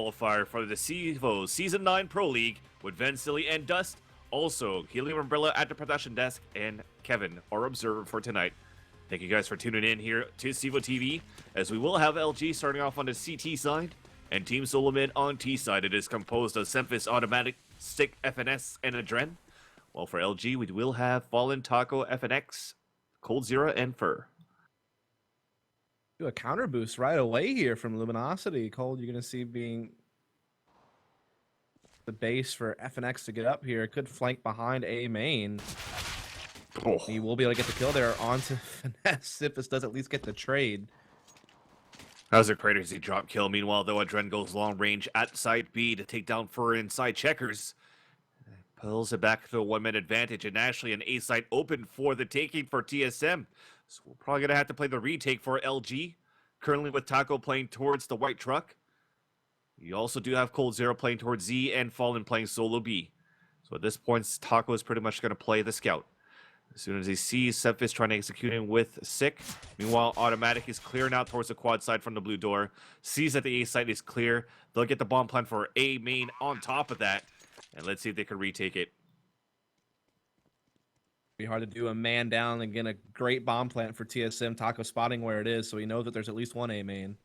qualifier for the CEVO Season 9 Pro League with Vansilli and Dust. Also, Helium Umbrella at the production desk and Kevin, our observer for tonight. Thank you guys for tuning in here to CEVO TV, as we will have LG starting off on the CT side and Team SoloMid on T side. It is composed of Semphis, Automatic, Stick, FNS, and Adren. While for LG, we will have Fallen, Taco, FNX, Cold Zero, and Fur. Do a counter boost right away here from Luminosity. Cold, you're going to see being the base for FNX to get up here. Could flank behind A main. Oh. He will be able to get the kill there onto Finesse if this does at least get the trade. That was a crazy drop kill. Meanwhile, though, Adren goes long range at side B to take down Fur inside checkers. Pulls it back to a one-man advantage, and actually an A site open for the taking for TSM. So we're probably going to have to play the retake for LG. Currently with Taco playing towards the white truck. You also do have Cold Zero playing towards Z and Fallen playing solo B. So at this point, Taco is pretty much going to play the scout. As soon as he sees Semphis trying to execute him with Sick. Meanwhile, Automatic is clearing out towards the quad side from the blue door. Sees that the A site is clear. They'll get the bomb plan for A main on top of that. And let's see if they can retake it. Be hard to do a man down. Again, a great bomb plant for TSM. Taco spotting where it is, so we know that there's at least one A main.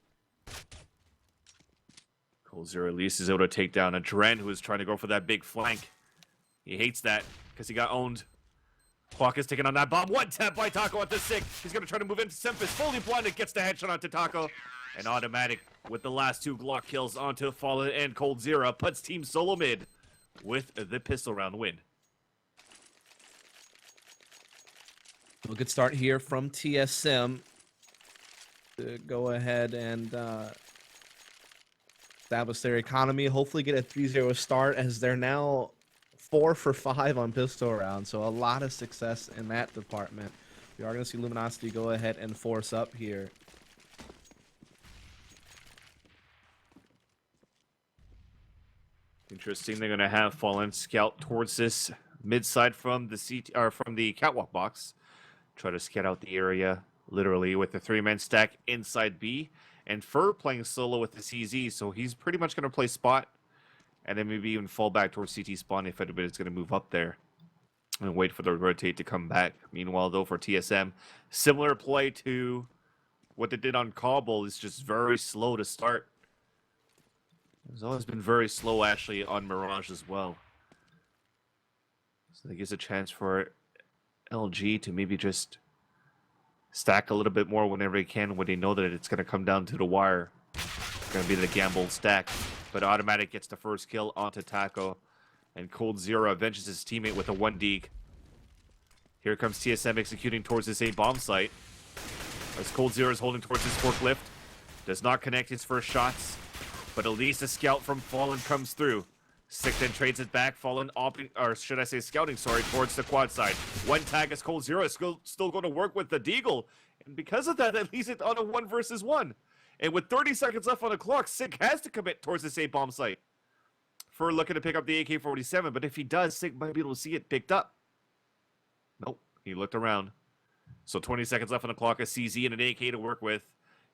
Cold Zero at least is able to take down Adren, who is trying to go for that big flank. He hates that because he got owned. Clock is taking on that bomb. One tap by Taco at the Sick. He's going to try to move into Semphis. Fully blinded, gets the headshot onto Taco. And Automatic with the last two Glock kills onto Fallen and Cold Zero puts Team SoloMid with the pistol round win. A good start here from TSM to go ahead and establish their economy. Hopefully get a 3-0 start, as they're now 4 for 5 on pistol round. So a lot of success in that department. We are going to see Luminosity go ahead and force up here. Interesting. They're going to have Fallen scout towards this mid side from the CT or from the catwalk box. Try to scout out the area, literally, with the 3-man stack inside B. And Fur playing solo with the CZ, so he's pretty much going to play spot. And then maybe even fall back towards CT spawn if anybody's going to move up there. And wait for the rotate to come back. Meanwhile, though, for TSM, similar play to what they did on Cobble, is just very slow to start. It's always been very slow, actually, on Mirage as well. So that gives a chance for LG to maybe just stack a little bit more whenever they can, when they know that it's going to come down to the wire. It's going to be the gamble stack. But Automatic gets the first kill onto Taco. And Cold Zero avenges his teammate with a 1 Here comes TSM executing towards this A bomb site. As Cold Zero is holding towards his forklift. Does not connect his first shots. But at least a scout from Fallen comes through. Sick then trades it back. Fallen, or should I say scouting, sorry, towards the quad side. One tag as Cold Zero is still going to work with the Deagle. And because of that, that leaves it on a 1 versus 1. And with 30 seconds left on the clock, Sick has to commit towards this A-bomb site. Fur looking to pick up the AK-47, but if he does, Sick might be able to see it picked up. Nope, he looked around. So 20 seconds left on the clock, a CZ and an AK to work with.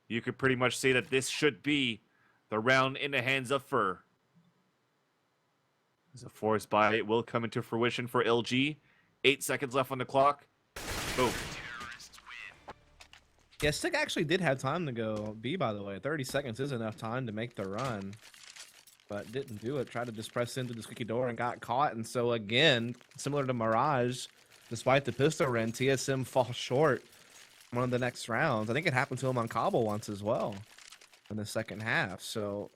You could pretty much say that this should be the round in the hands of Fur. As a forced buy, it will come into fruition for LG. 8 seconds left on the clock. Boom. Yeah, Stick actually did have time to go B, by the way. 30 seconds is enough time to make the run. But didn't do it. Tried to just press into the squeaky door and got caught. And so, again, similar to Mirage, despite the pistol run, TSM falls short one of the next rounds. I think it happened to him on Cobble once as well in the second half. So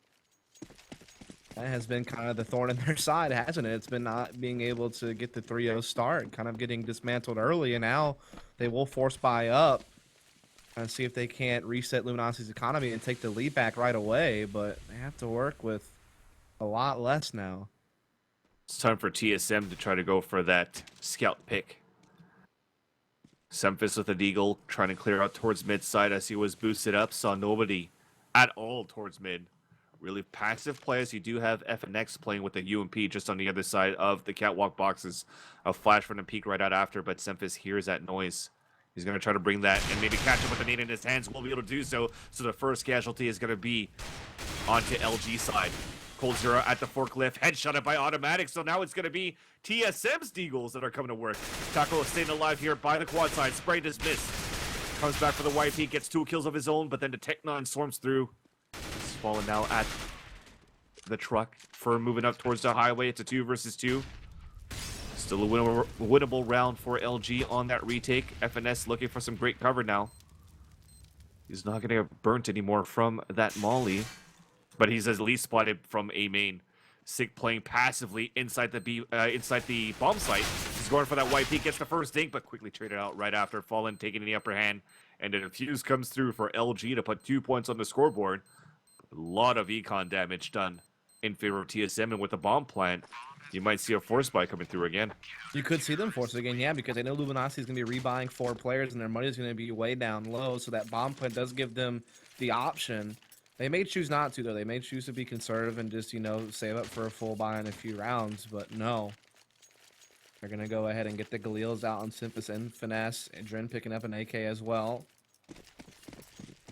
that has been kind of the thorn in their side, hasn't it? It's been not being able to get the 3-0 start, kind of getting dismantled early. And now they will force buy up. And see if they can't reset Luminosity's economy and take the lead back right away, but they have to work with a lot less now. It's time for TSM to try to go for that scout pick. Semphis with a Deagle trying to clear out towards mid side as he was boosted up. Saw nobody at all towards mid. Really passive players. You do have FNX playing with the UMP just on the other side of the catwalk boxes. A flash from the peak right out after, but Semphis hears that noise. He's going to try to bring that and maybe catch him with the nade in his hands. Will be able to do so. So the first casualty is going to be onto LG side. Cold Zero at the forklift, headshotted by Automatic, so now it's going to be TSM's Deagles that are coming to work. Taco staying alive here by the quad side, spray does miss. Comes back for the YP, gets 2 kills of his own, but then the Tech-9 storms through. He's fallen now at the truck. Fur moving up towards the highway, it's a 2 versus 2. Still a winnable round for LG on that retake. FNS looking for some great cover now. He's not going to get burnt anymore from that molly, but he's at least spotted from A main. Sick playing passively inside the bomb site. He's going for that YP, gets the first dink, but quickly traded out right after. Fallen taking the upper hand, and the defuse comes through for LG to put 2 points on the scoreboard. A lot of econ damage done in favor of TSM, and with the bomb plant, you might see a force buy coming through again. You could see them force it again, yeah, because I know Luminosity is going to be rebuying 4 players, and their money is going to be way down low, so that bomb plant does give them the option. They may choose not to, though. They may choose to be conservative and just, you know, save up for a full buy in a few rounds, but no. They're going to go ahead and get the Galils out on Symphysis and Finesse. Adren picking up an AK as well.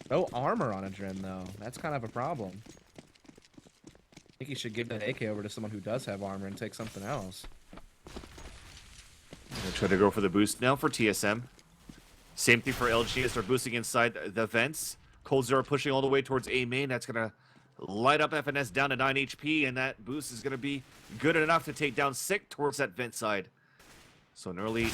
No armor on Adren, though. That's kind of a problem. I think he should give that AK over to someone who does have armor and take something else. Gonna try to go for the boost now for TSM. Same thing for LG as they're boosting inside the vents. Cold Zero pushing all the way towards A main. That's gonna light up FNS down to 9 HP, and that boost is gonna be good enough to take down Sick towards that vent side. So an early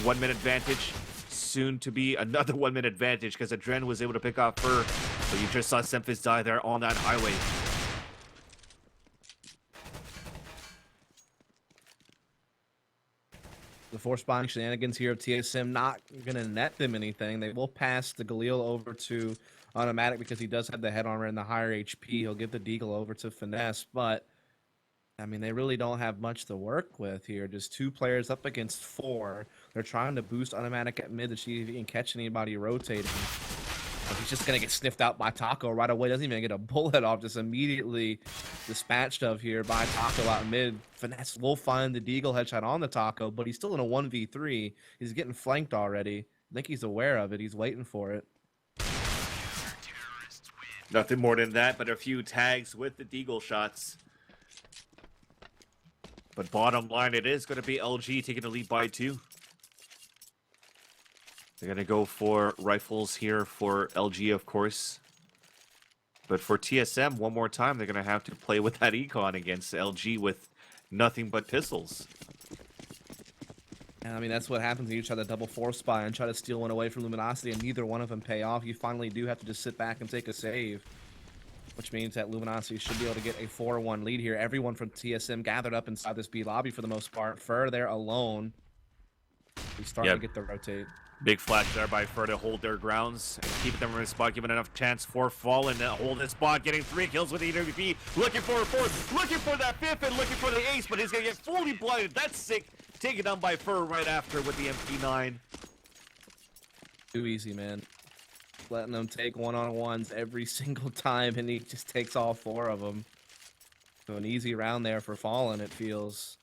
1-minute advantage, soon to be another 1-minute advantage because Adren was able to pick off Fur, but you just saw Symphysis die there on that highway. The force buying shenanigans here of TSM not going to net them anything. They will pass the Galil over to Automatic because he does have the head armor and the higher HP. He'll give the Deagle over to Finesse, but I mean, they really don't have much to work with here. Just 2 players up against 4. They're trying to boost Automatic at mid to see if he can catch anybody rotating. But he's just going to get sniffed out by Taco right away. Doesn't even get a bullet off. Just immediately dispatched of here by Taco out mid. Finesse will find the Deagle headshot on the Taco, but he's still in a 1v3. He's getting flanked already. I think he's aware of it. He's waiting for it. Nothing more than that, but a few tags with the Deagle shots. But bottom line, it is going to be LG taking the lead by 2. They're going to go for rifles here for LG, of course. But for TSM, one more time, they're going to have to play with that econ against LG with nothing but pistols. And I mean, that's what happens when you try to double force buy and try to steal one away from Luminosity, and neither one of them pay off. You finally do have to just sit back and take a save, which means that Luminosity should be able to get a 4-1 lead here. Everyone from TSM gathered up inside this B lobby for the most part. Fur there alone. He's starting to get the rotate. Big flash there by Fur to hold their grounds and keep them in a spot, giving enough chance for Fallen to hold this spot, getting 3 kills with the EWP, looking for a 4th, looking for that 5th, and looking for the ace, but he's going to get fully blinded. That's Sick, taken down by Fur right after with the MP9. Too easy, man. Letting them take one-on-ones every single time, and he just takes all 4 of them. So an easy round there for Fallen, it feels.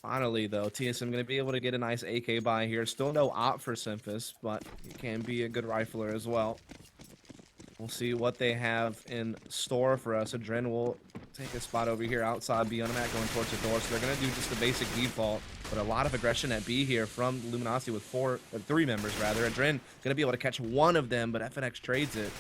Finally, though, TSM going to be able to get a nice AK buy here. Still no op for Symphysis, but he can be a good rifler as well. We'll see what they have in store for us. Adren will take a spot over here outside B on the mat going towards the door. So they're going to do just the basic default, but a lot of aggression at B here from Luminosity with 3 members, rather. Adren going to be able to catch one of them, but FNX trades it.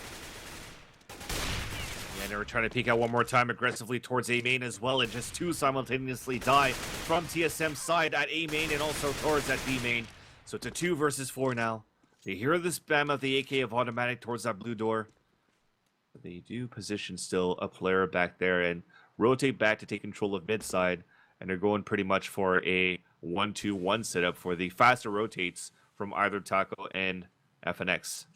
And they were trying to peek out one more time aggressively towards A main as well, and just 2 simultaneously die from TSM's side at A main and also towards that B main. So it's a 2 versus 4 now. They hear the spam of the AK of Automatic towards that blue door. But they do position still a player back there and rotate back to take control of mid side, and they're going pretty much for a 1-2-1 setup for the faster rotates from either Taco and FNX.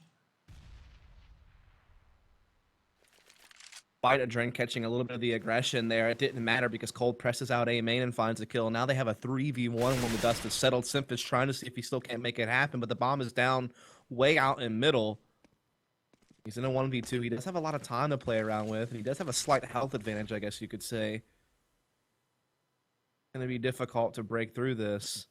Adren catching a little bit of the aggression there. It didn't matter because Cold presses out A main and finds a kill. Now they have a 3v1 when the dust is settled. Symphysis trying to see if he still can't make it happen, but the bomb is down way out in middle. He's in a 1v2. He does have a lot of time to play around with, and he does have a slight health advantage, I guess you could say. Going to be difficult to break through this.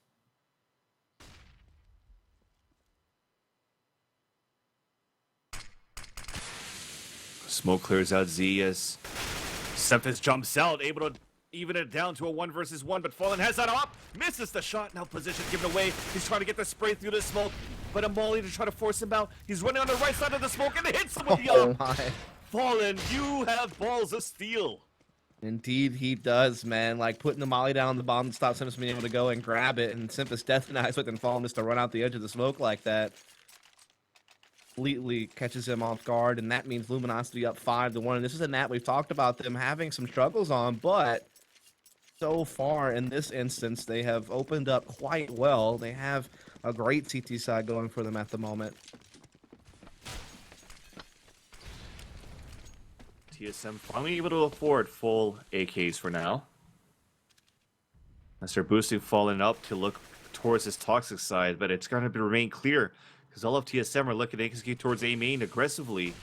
Smoke clears out Z as Semphis jumps out, able to even it down to a 1 versus 1, but Fallen has that up, misses the shot, now position given away. He's trying to get the spray through the smoke, but a molly to try to force him out. He's running on the right side of the smoke and hits him with the Oh up. my. Fallen, you have balls of steel. Indeed, he does, man. Like putting the molly down on the bomb to stop Simpson being able to go and grab it, and Simpson death denies with and Fallen just to run out the edge of the smoke like that. Completely catches him off guard, and that means Luminosity up 5-1. And this is a nat we've talked about them having some struggles on, but so far in this instance, they have opened up quite well. They have a great CT side going for them at the moment. TSM finally able to afford full AKs for now. As they're boosting Fallen up to look towards his toxic side, but it's going to remain clear because all of TSM are looking to execute towards A main aggressively.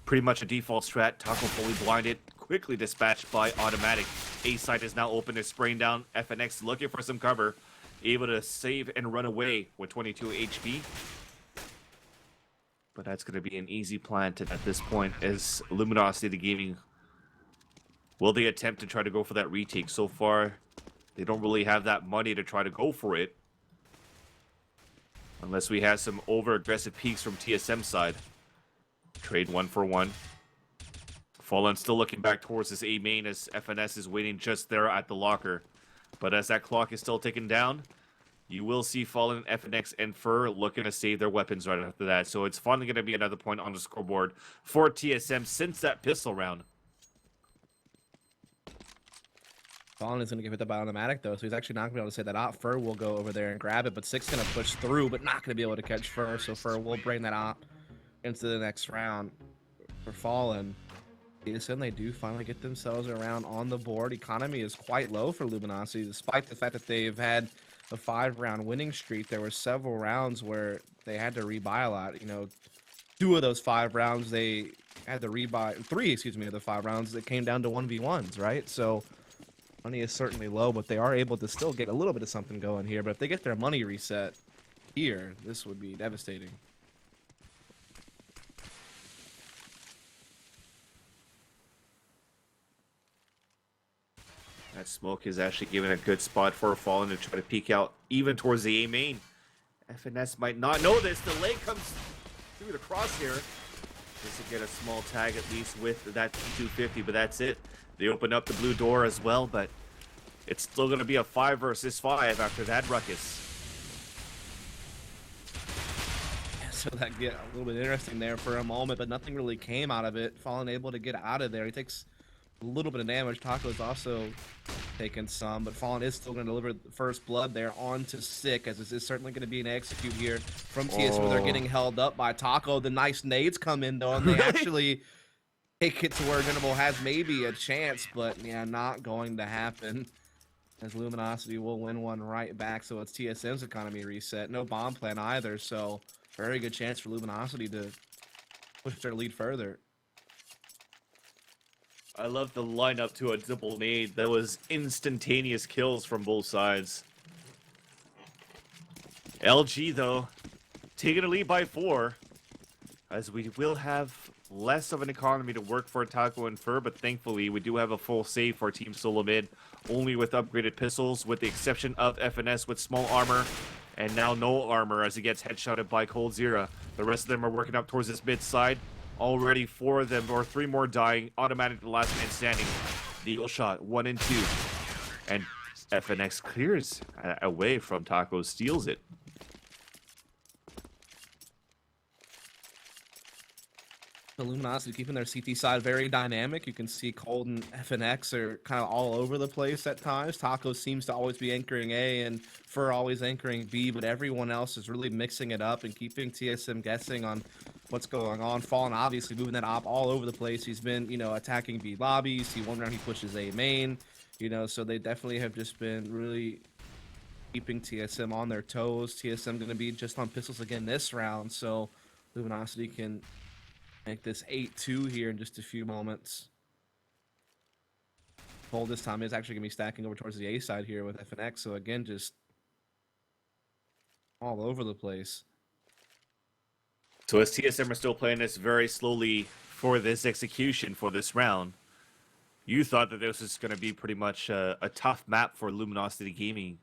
Pretty much a default strat. Taco fully blinded, quickly dispatched by Automatic. A side is now open, is spraying down. FNX looking for some cover, able to save and run away with 22 HP. But that's going to be an easy plant at this point as Luminosity, the gaming, will they attempt to try to go for that retake? So far, they don't really have that money to try to go for it. Unless we have some over-aggressive peaks from TSM side. Trade 1 for 1. Fallen still looking back towards his A main as FNS is waiting just there at the locker. But as that clock is still ticking down, you will see Fallen, FNX, and Fur looking to save their weapons right after that. So it's finally going to be another point on the scoreboard for TSM since that pistol round. Fallen is going to give it the Automatic, though, so he's actually not going to be able to say that out. Fur will go over there and grab it, but Six going to push through, but not going to be able to catch Fur, so Fur will bring that op into the next round for Fallen. TSM, they do finally get themselves around on the board. Economy is quite low for Luminosity, despite the fact that they've had a 5-round winning streak. There were several rounds where they had to rebuy a lot. You know, 2 of those 5 rounds, they had to rebuy, 3, excuse me, of the 5 rounds that came down to 1v1s, right? So money is certainly low, but they are able to still get a little bit of something going here. But if they get their money reset here, this would be devastating. That smoke is actually giving a good spot for Fallen to try to peek out even towards the A main. FNS might not know this. The leg comes through the crosshair. Just to get a small tag at least with that T250, but that's it. They open up the blue door as well, but it's still going to be a 5 versus 5 after that ruckus. So that get a little bit interesting there for a moment, but nothing really came out of it. Fallen able to get out of there. He takes a little bit of damage. Taco's also taking some, but Fallen is still going to deliver the first blood there onto Sick, as this is certainly going to be an execute here from TS, where they're getting held up by Taco. The nice nades come in, though, and they actually take it to where General has maybe a chance, but yeah, not going to happen, as Luminosity will win one right back. So it's TSM's economy reset. No bomb plan either, so very good chance for Luminosity to push their lead further. I love the lineup to a double nade. That was instantaneous kills from both sides. LG, though, taking a lead by 4, as we will have less of an economy to work for Taco and Fur, but thankfully we do have a full save for Team SoloMid, only with upgraded pistols, with the exception of FNS with small armor, and now no armor as he gets headshotted by Coldzera. The rest of them are working up towards this mid side. Already 4 of them, or 3 more dying. Automatic, the last man standing. The eagle shot, 1 and 2. And FNX clears away from Taco, steals it. The Luminosity keeping their CT side very dynamic. You can see Cold and FNX are kind of all over the place at times. Taco seems to always be anchoring A and Fur always anchoring B, but everyone else is really mixing it up and keeping TSM guessing on what's going on. Fallen obviously moving that op all over the place. He's been, you know, attacking B lobby. See one round he pushes A main, you know, so they definitely have just been really keeping TSM on their toes. TSM going to be just on pistols again this round, so Luminosity can make this 8-2 here in just a few moments. Cole this time is actually going to be stacking over towards the A side here with FNX, so again, just all over the place. So as TSM are still playing this very slowly for this execution for this round, You thought that this was going to be pretty much a tough map for Luminosity Gaming,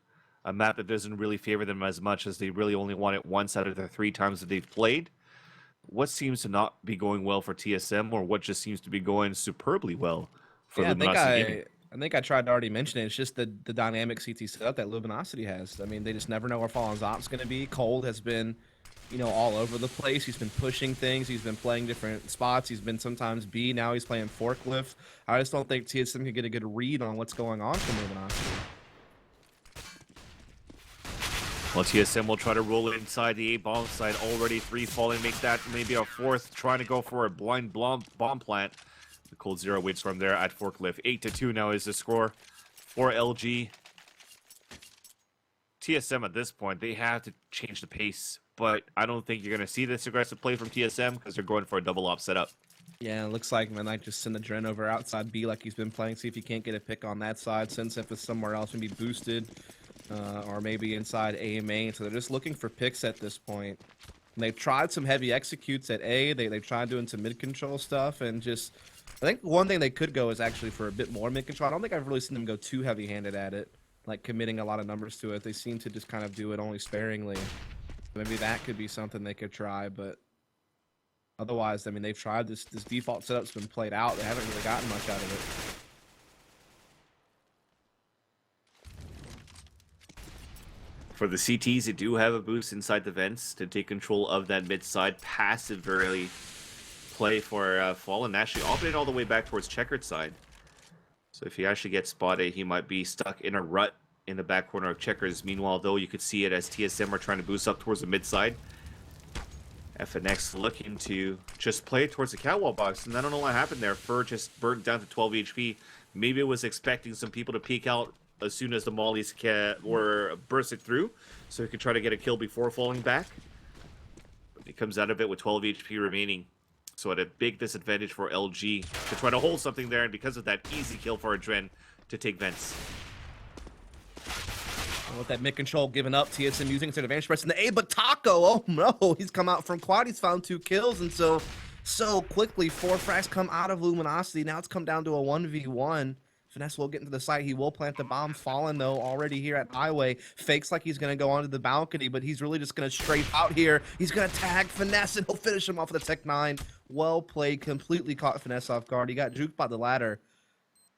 a map that doesn't really favor them as much as they really only won it once out of the 3 times that they've played. What seems to not be going well for TSM, or what just seems to be going superbly well for Yeah, Luminosity Gaming? I think I tried to already mention it. It's just the dynamic CT setup that Luminosity has. I mean, they just never know where Fallen's op's going to be. Cold has been, you know, all over the place. He's been pushing things. He's been playing different spots. He's been sometimes B. Now he's playing forklift. I just don't think TSM can get a good read on what's going on from Luminosity. Well, TSM will try to roll it inside the A-bomb side. Already 3 falling, make that maybe a 4th, trying to go for a blind bomb plant. The Cold Zero waits from there at Forklift. 8-2 now is the score for LG. TSM at this point, they have to change the pace, but I don't think you're going to see this aggressive play from TSM because they're going for a double op setup. Yeah, it looks like Midnight just send the Dren over outside B like he's been playing. See if he can't get a pick on that side. Since if it's somewhere else, maybe boosted. Or maybe inside A main. So they're just looking for picks at this point. And they've tried some heavy executes at A. They've tried doing some mid control stuff and just. I think one thing they could go is actually for a bit more mid control. I don't think I've really seen them go too heavy handed at it, like committing a lot of numbers to it. They seem to just kind of do it only sparingly. Maybe that could be something they could try, but otherwise, I mean, they've tried this default setup's been played out. They haven't really gotten much out of it. For the CTs, they do have a boost inside the vents to take control of that mid side. Passive early play for Fallen. Actually, operating all the way back towards checkered side. So if he actually gets spotted, he might be stuck in a rut in the back corner of checkers. Meanwhile, though, you could see it as TSM are trying to boost up towards the mid side. FNX looking to just play towards the catwall box, and I don't know what happened there. Fur just burned down to 12 HP. Maybe it was expecting some people to peek out as soon as the mollies were bursted through, so he could try to get a kill before falling back. But he comes out of it with 12 HP remaining, so at a big disadvantage for LG to try to hold something there, and because of that, easy kill for Adren to take vents. With that mid control given up, TSM using its advantage press in the A, but Taco, oh no, he's come out from quad, he's found 2 kills, and so quickly 4 frags come out of Luminosity. Now it's come down to a 1v1. Finesse will get into the site. He will plant the bomb. Fallen, though, already here at Highway. Fakes like he's going to go onto the balcony, but he's really just going to strafe out here. He's going to tag Finesse, and he'll finish him off with a Tech 9. Well played. Completely caught Finesse off guard. He got juked by the ladder.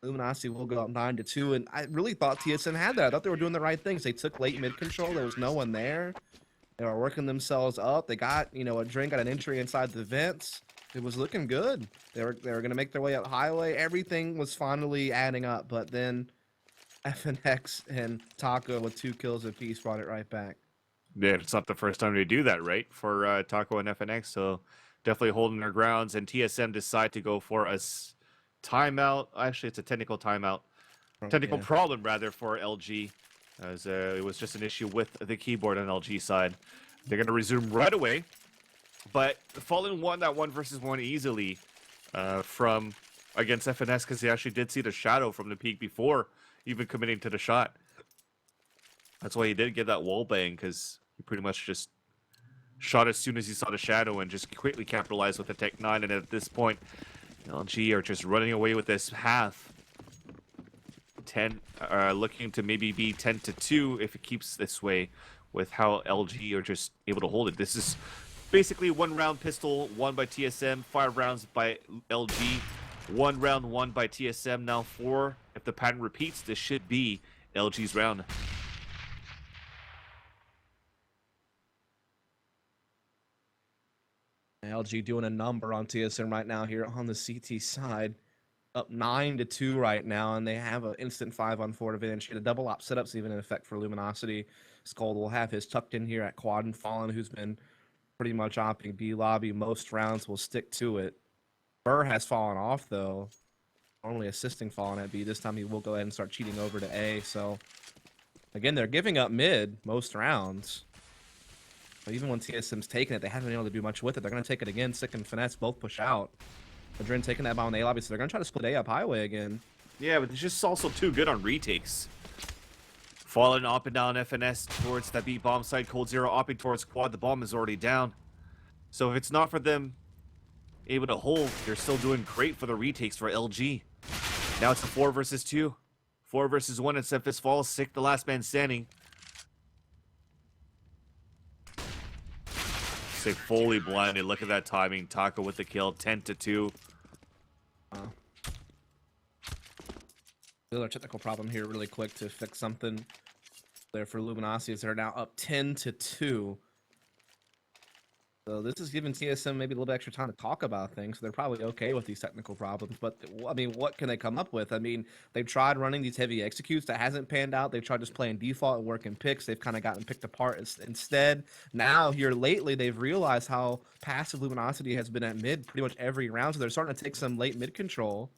Luminosity will go up 9-2, and I really thought TSM had that. I thought they were doing the right things. They took late mid control. There was no one there. They were working themselves up. They got, you know, a drink, got an entry inside the vents. It was looking good. They were going to make their way up Highway. Everything was finally adding up, but then FNX and Taco with 2 kills apiece brought it right back. Yeah, it's not the first time they do that, right? For Taco and FNX, so definitely holding their grounds. And TSM decide to go for a timeout. Actually, it's a technical timeout. Technical problem, rather, for LG, as it was just an issue with the keyboard on LG side. They're going to resume right away. But Fallen won that 1v1 easily from against FNS because he actually did see the shadow from the peak before even committing to the shot. That's why he did get that wall bang, because he pretty much just shot as soon as he saw the shadow and just quickly capitalized with the Tech 9. And at this point, LG are just running away with this half. 10, looking to maybe be 10-2 if it keeps this way with how LG are just able to hold it. This is basically 1 round pistol won by TSM, 5 rounds by LG, 1 round won by TSM, now 4. If the pattern repeats, this should be LG's round. LG doing a number on TSM right now here on the CT side. Up 9-2 right now, and they have an instant 5-on-4 advantage. The double op setups even in effect for Luminosity. Scold will have his tucked in here at Quad, and Fallen, who's been pretty much opping B lobby most rounds, will stick to it. Burr has fallen off though, normally assisting Fallen at B. This time he will go ahead and start cheating over to A. So again, they're giving up mid most rounds. But even when TSM's taking it, they haven't been able to do much with it. They're going to take it again. Sick and Finesse both push out. Adren taking that bomb in the A lobby, so they're going to try to split A up Highway again. Yeah, but it's just also too good on retakes. Falling up and down FNS towards that B bomb side. Cold Zero opping towards Quad. The bomb is already down. So if it's not for them able to hold, they're still doing great for the retakes for LG. Now it's a 4 versus 2. 4 versus 1, and Cephas falls sick, the last man standing. Sick fully blinded. Look at that timing. Taco with the kill, 10-2. Another technical problem here really quick to fix something there for Luminosity is they're now up 10-2. So this is giving TSM maybe a little bit extra time to talk about things. So they're probably okay with these technical problems. But, I mean, what can they come up with? I mean, they've tried running these heavy executes. That hasn't panned out. They've tried just playing default and working picks. They've kind of gotten picked apart instead. Now, here lately, they've realized how passive Luminosity has been at mid pretty much every round. So they're starting to take some late mid control.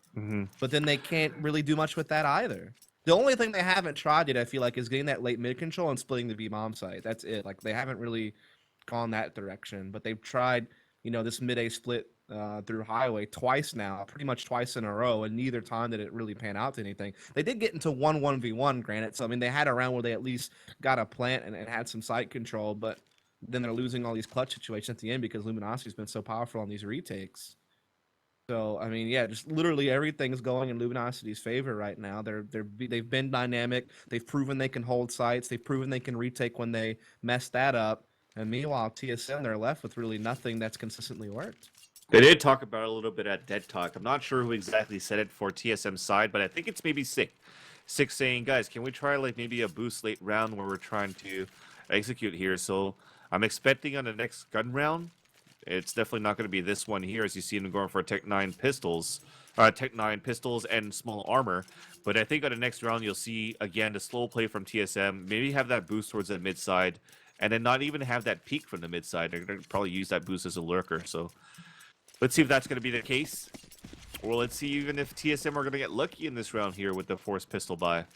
But then they can't really do much with that either. The only thing they haven't tried yet, I feel like, is getting that late mid control and splitting the B bomb site. That's it. Like, they haven't really gone that direction, but they've tried, you know, this mid-A split through highway twice now, pretty much twice in a row, and neither time did it really pan out to anything. They did get into 1-1v1, granted, so I mean they had a round where they at least got a plant and had some site control, but then they're losing all these clutch situations at the end because Luminosity's been so powerful on these retakes. So I mean, yeah, just literally everything's going in Luminosity's favor right now. They've been dynamic. They've proven they can hold sites. They've proven they can retake when they mess that up. And meanwhile, TSM, they're left with really nothing that's consistently worked. They did talk about it a little bit at Dead Talk. I'm not sure who exactly said it for TSM's side, but I think it's maybe Sick. Sick saying, guys, can we try like maybe a boost late round where we're trying to execute here? So I'm expecting on the next gun round, it's definitely not going to be this one here, as you see them going for Tech 9 pistols. Tech 9 pistols and small armor. But I think on the next round, you'll see, again, the slow play from TSM. Maybe have that boost towards the mid side. And then not even have that peak from the mid side. They're going to probably use that boost as a lurker. So let's see if that's going to be the case. Or let's see even if TSM are going to get lucky in this round here with the forced pistol buy.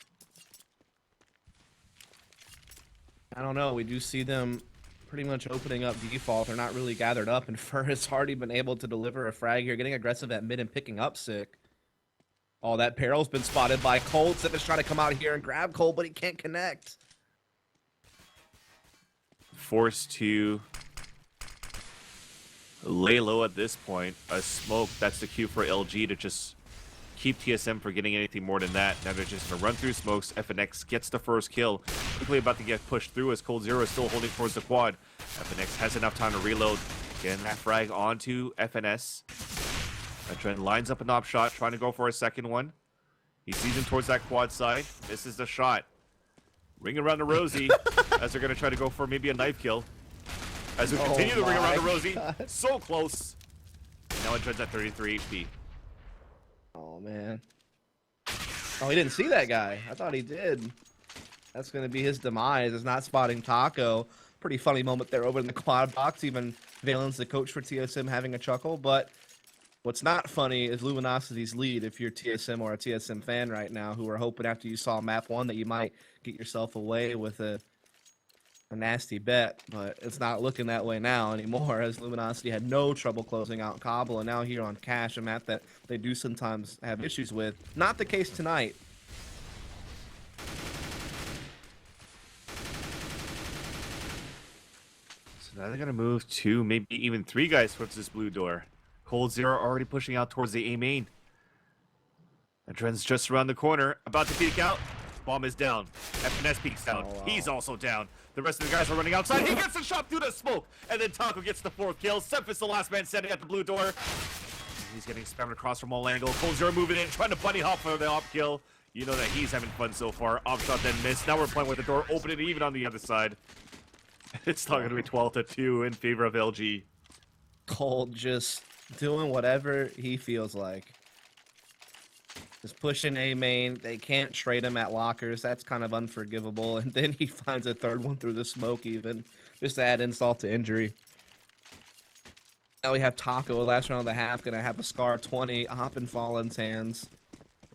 I don't know. We do see them pretty much opening up default. They're not really gathered up. And Fur has already been able to deliver a frag here. Getting aggressive at mid and picking up Sick. Oh, that Peril's been spotted by Colt. Sip is trying to come out here and grab Colt, but he can't connect. Forced to lay low at this point. A smoke, that's the cue for LG to just keep TSM from getting anything more than that. Now they're just going to run through smokes. FNX gets the first kill. Quickly about to get pushed through as Cold Zero is still holding towards the quad. FNX has enough time to reload. Getting that frag onto FNS. Trent lines up an op shot, trying to go for a second one. He sees him towards that quad side. Misses the shot. Ring around the Rosie as they're going to try to go for maybe a knife kill. As we continue to ring around the Rosie. So close. Now it trends at 33 HP. Oh, man. Oh, he didn't see that guy. I thought he did. That's going to be his demise, is not spotting Taco. Pretty funny moment there over in the quad box. Even Valen's the coach for TSM having a chuckle. But what's not funny is Luminosity's lead if you're TSM or a TSM fan right now who are hoping after you saw map 1 that you might get yourself away with a nasty bet, but it's not looking that way now anymore as Luminosity had no trouble closing out Cobble, and now here on Cash, a map that they do sometimes have issues with. Not the case tonight. So now they're going to move 2, maybe even 3 guys towards this blue door. Cold Zero already pushing out towards the A main. And Trent's just around the corner, about to peek out. Bomb is down. FNS peeks down. Oh, wow. He's also down. The rest of the guys are running outside. He gets the shot through the smoke. And then Taco gets the 4th kill. Cephas the last man standing at the blue door. He's getting spammed across from all angles. Cold Zero moving in, trying to bunny hop for the op kill. You know that he's having fun so far. Op shot then missed. Now we're playing with the door opening even on the other side. It's not going to be 12-2 in favor of LG. Cold just doing whatever he feels like. Just pushing A main. They can't trade him at lockers. That's kind of unforgivable. And then he finds a 3rd one through the smoke even. Just to add insult to injury. Now we have Taco, last round of the half, going to have a Scar 20. Hop in Fallen's hands.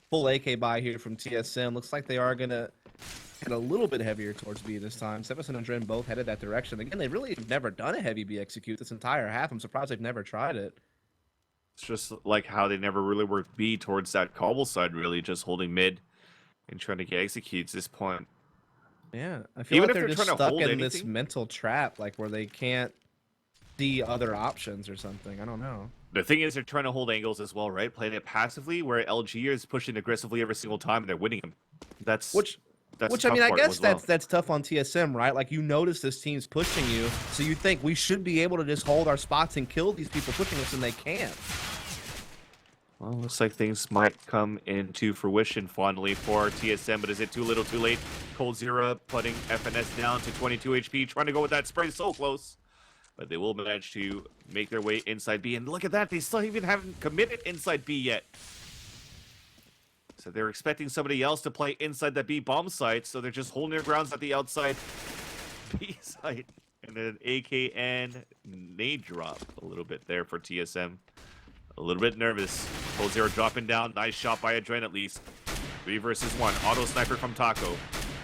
Full AK buy here from TSM. Looks like they are going to head a little bit heavier towards B this time. Cephas and Dren both headed that direction. Again, they really have never done a heavy B execute this entire half. I'm surprised they've never tried it. It's just like how they never really worked B towards that cobble side, really, just holding mid and trying to get executes this point. Yeah, I feel Even like if they're just stuck in this anything, mental trap, like where they can't see other options or something. I don't know. The thing is, they're trying to hold angles as well, right? Playing it passively, where LG is pushing aggressively every single time, and they're winning them. That's Which the I tough mean, I part guess as well. that's tough on TSM, right? Like you notice this team's pushing you, so you think we should be able to just hold our spots and kill these people pushing us, and they can't. Well, looks like things might come into fruition finally for TSM, but is it too little too late? Cold Zero putting FNS down to 22 HP, trying to go with that spray so close. But they will manage to make their way inside B. And look at that, they still even haven't committed inside B yet. So they're expecting somebody else to play inside that B bomb site, so they're just holding their grounds at the outside B site. And then AKN nade drop a little bit there for TSM. A little bit nervous. Cold Zero dropping down. Nice shot by Adren at least. 3 versus 1. Auto sniper from Taco.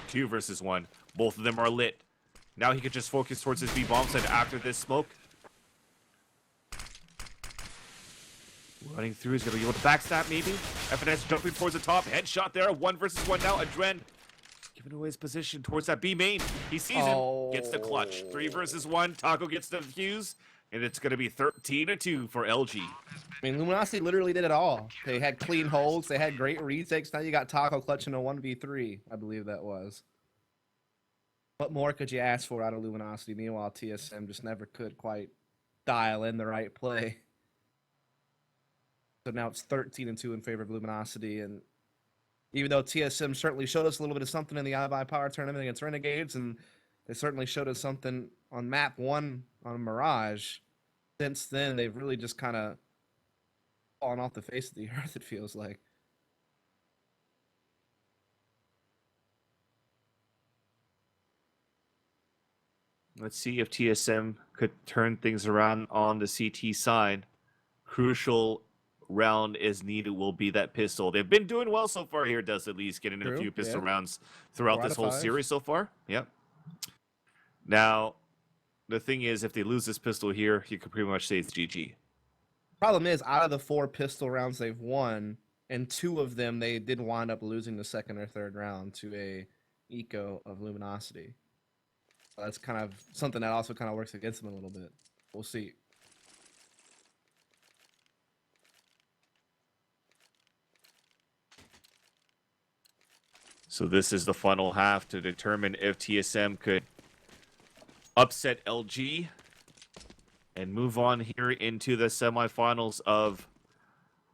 2 versus 1. Both of them are lit. Now he could just focus towards his B bomb site after this smoke. Running through. He's going to be able to backstab maybe. FNS jumping towards the top. Headshot there. 1 versus 1 now. Adren giving away his position towards that B main. He sees him. Gets the clutch. 3 versus 1. Taco gets the fuse. And it's going to be 13-2 for LG. I mean, Luminosity literally did it all. They had clean holds. They had great retakes. Now you got Taco clutching a 1v3, I believe that was. What more could you ask for out of Luminosity? Meanwhile, TSM just never could quite dial in the right play. So now it's 13-2 in favor of Luminosity. And even though TSM certainly showed us a little bit of something in the iBuy Power tournament against Renegades, and they certainly showed us something on map 1 on Mirage, since then they've really just kind of fallen off the face of the earth, it feels like. Let's see if TSM could turn things around on the CT side. Crucial round is needed will be that pistol. They've been doing well so far here, Does at least getting a few pistol rounds throughout this whole series so far. Yep. Now, the thing is, if they lose this pistol here, you could pretty much say it's GG. Problem is, out of the 4 pistol rounds they've won, and 2 of them they did wind up losing the 2nd or 3rd round to a eco of Luminosity. So that's kind of something that also kind of works against them a little bit. We'll see. So this is the final half to determine if TSM could upset LG and move on here into the semifinals of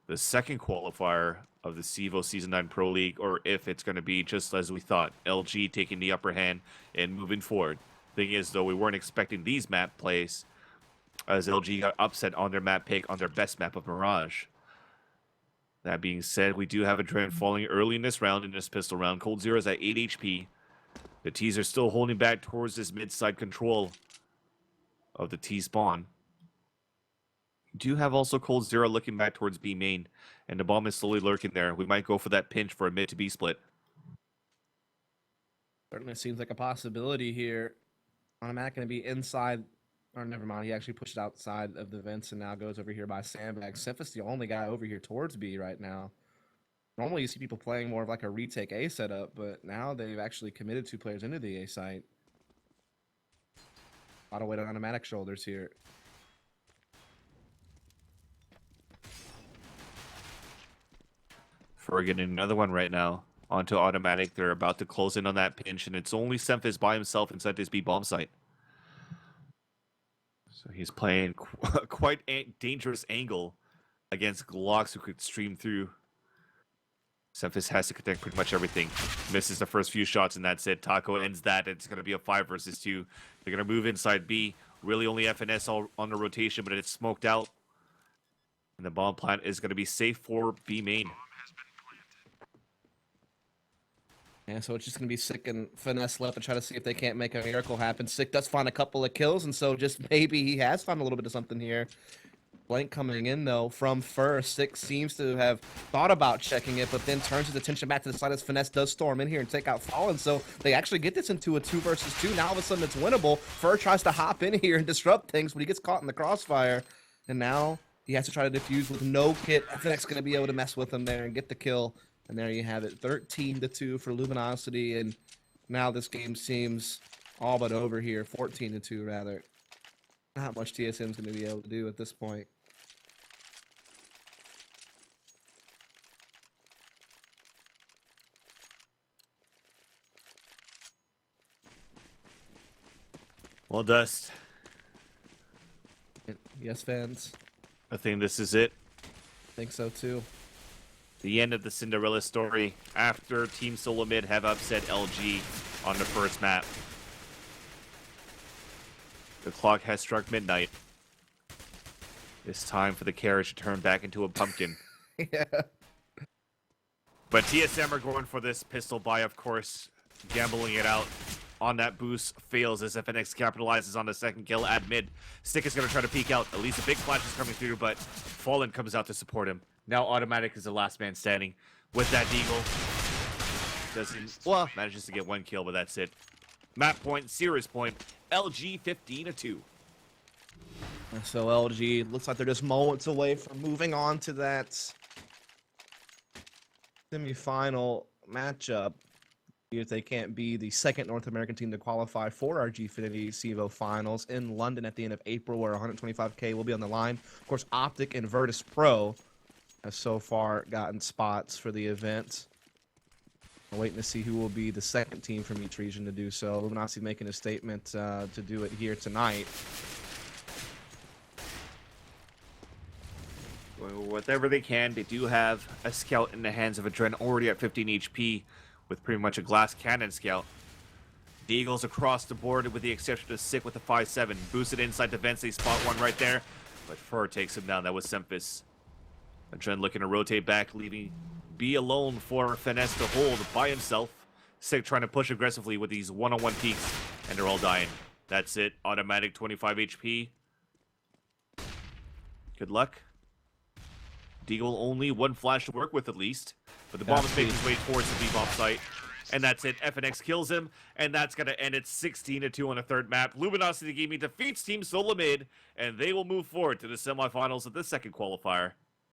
the 2nd qualifier of the CEVO Season 9 Pro League, or if it's going to be just as we thought, LG taking the upper hand and moving forward. Thing is, though, we weren't expecting these map plays as LG got upset on their map pick on their best map of Mirage. That being said, we do have a Adren falling early in this round, in this pistol round. Cold Zero is at 8 HP. The T's are still holding back towards this mid-side control of the T spawn. Do have also Cold Zero looking back towards B main, and the bomb is slowly lurking there. We might go for that pinch for a mid to B split. Certainly seems like a possibility here. Automatic going to be inside, or never mind, he actually pushed outside of the vents and now goes over here by Sandbag. Sympha's the only guy over here towards B right now. Normally you see people playing more of like a retake A setup, but now they've actually committed 2 players into the A site. A lot of weight on Automatic shoulders here. For getting another one right now onto Automatic. They're about to close in on that pinch, and it's only Semphis by himself inside this B bomb site. So he's playing quite a dangerous angle against Glocks who could stream through. Semphis has to connect pretty much everything. Misses the first few shots, and that's it. Taco ends that. It's going to be a 5 versus 2. They're going to move inside B. Really only FNS all on the rotation, but it's smoked out. And the bomb plant is going to be safe for B main. Yeah, so it's just going to be Sick and Finesse left to try to see if they can't make a miracle happen. Sick does find a couple of kills, and so just maybe he has found a little bit of something here. Blank coming in, though, from first. Sick seems to have thought about checking it, but then turns his attention back to the side as Finesse does storm in here and take out Fallen. So they actually get this into a 2 versus 2. Now all of a sudden it's winnable. Fur tries to hop in here and disrupt things, but he gets caught in the crossfire. And now he has to try to defuse with no kit. FNX going to be able to mess with him there and get the kill. And there you have it, 13-2 for Luminosity. And now this game seems all but over here, 14-2 rather. Not much TSM's going to be able to do at this point. Well, Dust, Yes, fans. I think this is it. Think so too. The end of the Cinderella story after Team SoloMid have upset LG on the first map. The clock has struck midnight. It's time for the carriage to turn back into a pumpkin. Yeah. But TSM are going for this pistol buy, of course, gambling it out on that boost. Fails as FNX capitalizes on the second kill at mid. Stick is going to try to peek out. At least a big flash is coming through, but Fallen comes out to support him. Now Automatic is the last man standing with that Deagle. Manages to get one kill, but that's it. Map point, series point, LG 15-2. So LG looks like they're just moments away from moving on to that semifinal matchup. If they can't be the second North American team to qualify for our GFINITY CEVO finals in London at the end of April, where 125K will be on the line. Of course, Optic and Virtus Pro have so far gotten spots for the event. I'm waiting to see who will be the second team from each region to do so. Luminosity making a statement to do it here tonight. Whatever they can, they do have a scout in the hands of a Dren already at 15 HP with pretty much a glass cannon scout. The Eagles across the board with the exception of Sick with a 5-7. Boosted inside the vents, they spot one right there, but Fur takes him down. That was Sempis. A Dren looking to rotate back, leaving B alone for Finesse to hold by himself. Sick trying to push aggressively with these one-on-one peeks, and they're all dying. That's it. Automatic 25 HP. Good luck. Deagle only one flash to work with at least. But the bomb is making his way towards the B-bomb site. And that's it. FNX kills him. And that's going to end it 16-2 on the third map. Luminosity Gaming defeats Team SoloMid. And they will move forward to the semifinals of the second qualifier.